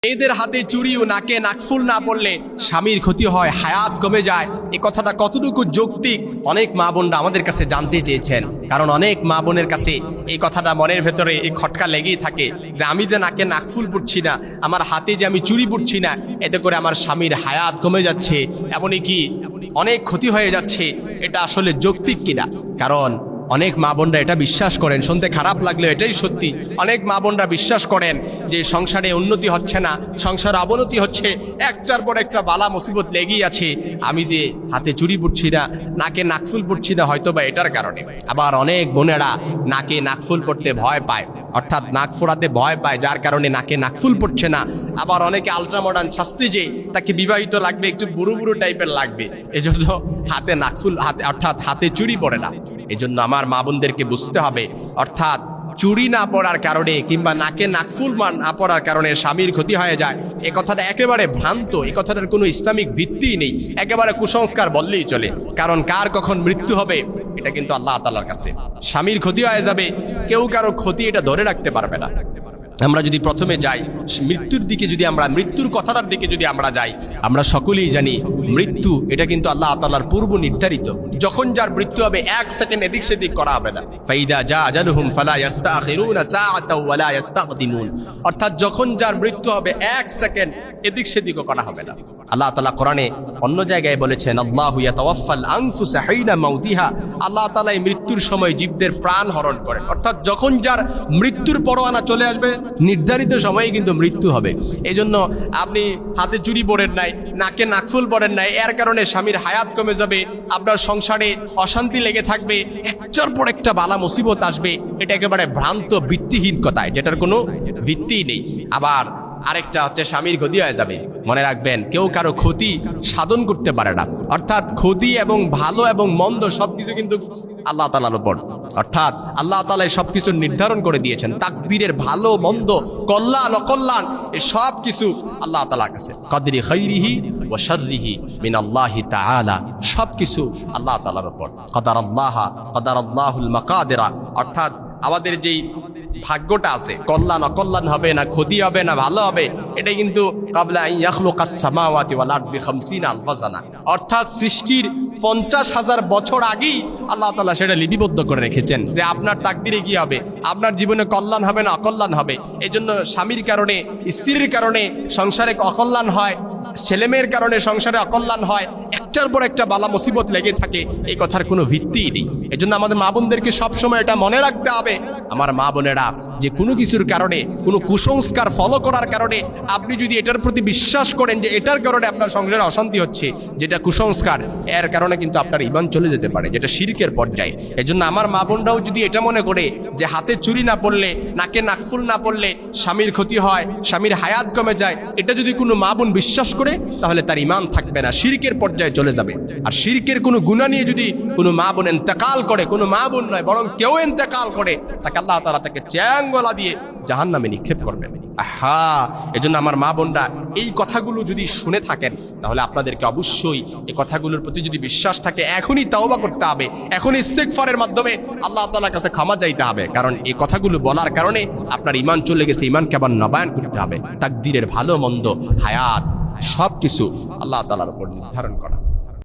মেয়েদের হাতে চুরি ও নাকে নাকফুল না পড়লে স্বামীর ক্ষতি হয়, হায়াত কমে যায়। এই কথাটা কতটুকু যৌক্তিক অনেক মা বোনরা আমাদের কাছে জানতে চেয়েছেন। কারণ অনেক মা বোনের কাছে এই কথাটা মনের ভেতরে এই খটকা লেগেই থাকে যে আমি যে নাকে নাকফুল পড়ছি না, আমার হাতে যে আমি চুরি পড়ছি না, এতে করে আমার স্বামীর হায়াত কমে যাচ্ছে, এমনই কি অনেক ক্ষতি হয়ে যাচ্ছে। এটা আসলে যৌক্তিক কিনা? কারণ অনেক মা বোনরা এটা বিশ্বাস করেন, শুনতে খারাপ লাগলেও এটাই সত্যি। অনেক মা বোনরা বিশ্বাস করেন যে সংসারে উন্নতি হচ্ছে না, সংসারে অবনতি হচ্ছে, একটার পর একটা বালা মুসিবত লেগেই আছে। আমি যে হাতে চুরি পড়ছি না, নাকে নাকফুল পড়ছি না, হয়তো বা এটার কারণে। আবার অনেক বোনেরা নাকে নাকফুল পড়তে ভয় পায়, অর্থাৎ নাক ফোড়াতে ভয় পায়, যার কারণে নাকে নাকফুল পড়ছে না। আবার অনেকে আলট্রা মডার্ন শাস্তি যে তাকে বিবাহিত লাগবে, একটু বুড়ো বুড়ো টাইপের লাগবে, এজন্য হাতে নাকফুল অর্থাৎ হাতে চুরি পড়ে না। এজন্য আমার মা বোনদেরকে বুঝতে হবে, অর্থাৎ চুরি না পড়ার কারণে কিংবা নাকে নাকফুল না পড়ার কারণে স্বামীর ক্ষতি হয়ে যায়, এ কথাটা একেবারে ভ্রান্ত। এই কথাটার কোনো ইসলামিক ভিত্তি নেই, একেবারে কুসংস্কার বললেই চলে। কারণ কার কখন মৃত্যু হবে এটা কিন্তু আল্লাহ তাআলার কাছে। স্বামীর ক্ষতি হয়ে যাবে, কেউ কারো ক্ষতি এটা ধরে রাখতে পারবে না। আমরা যদি প্রথমে যাই মৃত্যুর দিকে, যদি আমরা মৃত্যুর কথাটার দিকে যদি আমরা যাই, আমরা সকলেই জানি মৃত্যু এটা কিন্তু আল্লাহ তাআলার পূর্ব নির্ধারিত। যখন যার মৃত্যু হবে 1 সেকেন্ড এদিক সেদিক করা হবে না। ফাইদা জা আজালুহুম ফালা ইস্তাখিরুনা সাআতাও ওয়ালা ইস্তাকদিমুন, অর্থাৎ যখন যার মৃত্যু হবে 1 সেকেন্ড এদিক সেদিকও করা হবে না। আল্লাহ তাআলা কোরআনে অন্য জায়গায় বলেছেন, আল্লাহু ইয়াতাওয়াফাল আনফুসা হিনা মাউতিহা, আল্লাহ তাআলা এই মৃত্যুর সময় জীবদের প্রাণ হরণ করেন। অর্থাৎ যখন যার মৃত্যুর পরোয়ানা চলে আসবে নির্ধারিত সময়ে কিন্তু মৃত্যু হবে। এই জন্য আপনি হাতে চুরি পড়েন নাই, নাকে নাকফুল পড়েন নাই, এর কারণে স্বামীর হায়াত কমে যাবে, আপনার সংসারে অশান্তি লেগে থাকবে, একটার পর একটা বালা মুসিবত আসবে, এটা একেবারে ভ্রান্ত ভিত্তিহীন কথা, যেটার কোনো ভিত্তি নেই। আবার আরেকটা হচ্ছে স্বামীর ক্ষতি হয়ে যাবে। মনে রাখবেন, কেউ কারো ক্ষতি সাধন করতে পারে না। অর্থাৎ ক্ষতি এবং ভালো এবং মন্দ সবকিছু কিন্তু আল্লাহ তাআলার উপর, অর্থাৎ আল্লাহ তাআলা সবকিছু নির্ধারণ করে দিয়েছেন। তাকদীরের ভালো মন্দ, কল্যাণ অকল্যাণ, এই সব কিছু আল্লাহ তাআলার কাছে। কদরি খাইরিহি ওয়া শাররিহি মিনাল্লাহি তাআলা, সবকিছু আল্লাহ তাআলার উপর। কদারাল্লাহুল মাকাদিরা, অর্থাৎ আমাদের যেই ভাগ্যটা আছে, কল্যাণ অকল্যাণ হবে না, ক্ষতি হবে না ভালো হবে, এটা কিন্তু ক্বাবলা আন ইয়াখলুকাস সামাওয়াতি ওয়াল আরদি 50 আলফা সানা, অর্থাৎ সৃষ্টির 50,000 বছর আগেই আল্লাহ তাআলা সেটা লিপিবদ্ধ করে রেখেছেন যে আপনার তাকদিরে কি হবে, আপনার জীবনে কল্যাণ হবে না অকল্যাণ হবে। এই জন্য স্বামীর কারণে, স্ত্রীর কারণে সংসারে অকল্যাণ হয়, ছেলেমেয়ের কারণে সংসারে অকল্যাণ হয়, একটার পর একটা বালা মুসিবত লেগে থাকে, এই কথার কোনো ভিত্তিই নেই। এই জন্য আমাদের মা বোনদেরকে সবসময় এটা মনে রাখতে হবে, আমার মা বোনেরা, যে কোনো কিছুর কারণে, কোনো কুসংস্কার ফলো করার কারণে আপনি যদি এটার প্রতি বিশ্বাস করেন যে এটার কারণে আপনার সংসারে অশান্তি হচ্ছে, যেটা কুসংস্কার, এর কারণে কিন্তু আপনার ঈমান চলে যেতে পারে, যেটা শিরকের পর্যায়ে। এই জন্য আমার মা বোনরাও যদি এটা মনে করে যে হাতে চুরি না পড়লে, নাকে নাকফুল না পড়লে স্বামীর ক্ষতি হয়, স্বামীর হায়াত কমে যায়, এটা যদি কোনো মা বোন বিশ্বাস করে, তাহলে তার ঈমান থাকবে না, শিরকের পর্যায়ে চলে যাবে। আর শিরকের কোনো গুনাহ নিয়ে যদি কোনো মা বোন ইন্তেকাল করে, কোনো মা বোন নয় বরং কেউ ইন্তেকাল করে, তাকে আল্লাহ তাআলা তাকে চ্যাংগলা দিয়ে জাহান্নামে নিক্ষেপ করবেন। আহা, এজন্য আমার মা বোনরা এই কথাগুলো যদি শুনে থাকেন, তাহলে আপনাদেরকে অবশ্যই এই কথাগুলোর প্রতি যদি বিশ্বাস থাকে, এখনই তাওবা করতে হবে, এখনই ইস্তেগফারের মাধ্যমে আল্লাহ তাআলার কাছে ক্ষমা চাইতে হবে। কারণ এই কথাগুলো বলার কারণে আপনার ঈমান চলে গেছে, ঈমানকে আবার নবায়ন করতে হবে। তাকদীরের ভালো মন্দ, হায়াত সবকিছু আল্লাহ তাআলার উপর নির্ধারণ করা।